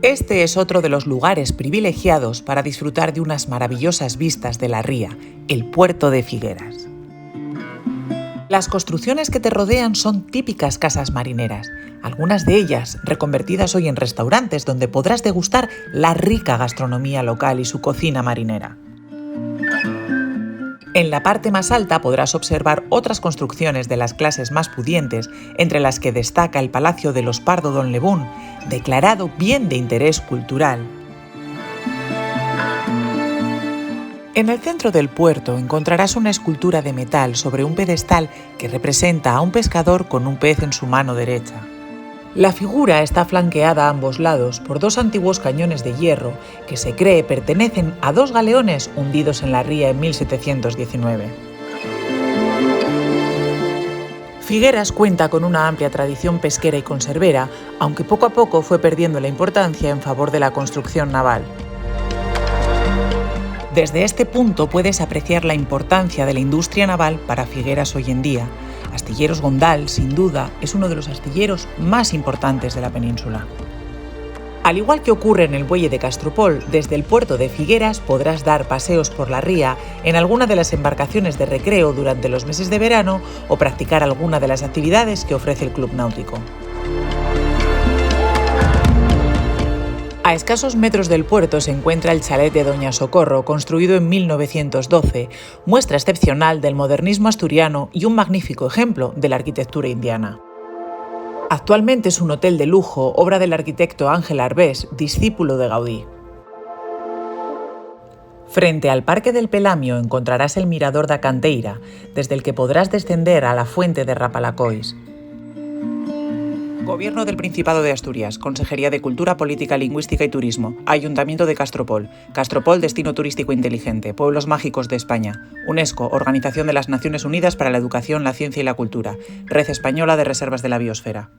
Este es otro de los lugares privilegiados para disfrutar de unas maravillosas vistas de la ría, el puerto de Figueras. Las construcciones que te rodean son típicas casas marineras, algunas de ellas reconvertidas hoy en restaurantes donde podrás degustar la rica gastronomía local y su cocina marinera. En la parte más alta podrás observar otras construcciones de las clases más pudientes, entre las que destaca el Palacio de los Pardo-Donlevun, declarado bien de interés cultural. En el centro del puerto encontrarás una escultura de metal sobre un pedestal que representa a un pescador con un pez en su mano derecha. La figura está flanqueada a ambos lados por dos antiguos cañones de hierro que se cree pertenecen a dos galeones hundidos en la ría en 1719. Figueras cuenta con una amplia tradición pesquera y conservera, aunque poco a poco fue perdiendo la importancia en favor de la construcción naval. Desde este punto puedes apreciar la importancia de la industria naval para Figueras hoy en día. Astilleros Gondal, sin duda, es uno de los astilleros más importantes de la península. Al igual que ocurre en el muelle de Castropol, desde el puerto de Figueras podrás dar paseos por la ría en alguna de las embarcaciones de recreo durante los meses de verano o practicar alguna de las actividades que ofrece el club náutico. A escasos metros del puerto se encuentra el chalet de Doña Socorro, construido en 1912, muestra excepcional del modernismo asturiano y un magnífico ejemplo de la arquitectura indiana. Actualmente es un hotel de lujo, obra del arquitecto Ángel Arbés, discípulo de Gaudí. Frente al Parque del Pelamio encontrarás el Mirador da Canteira, desde el que podrás descender a la fuente de Rapalacois. Gobierno del Principado de Asturias, Consejería de Cultura, Política Lingüística y Turismo, Ayuntamiento de Castropol, Castropol Destino Turístico Inteligente, Pueblos Mágicos de España, UNESCO, Organización de las Naciones Unidas para la Educación, la Ciencia y la Cultura, Red Española de Reservas de la Biosfera.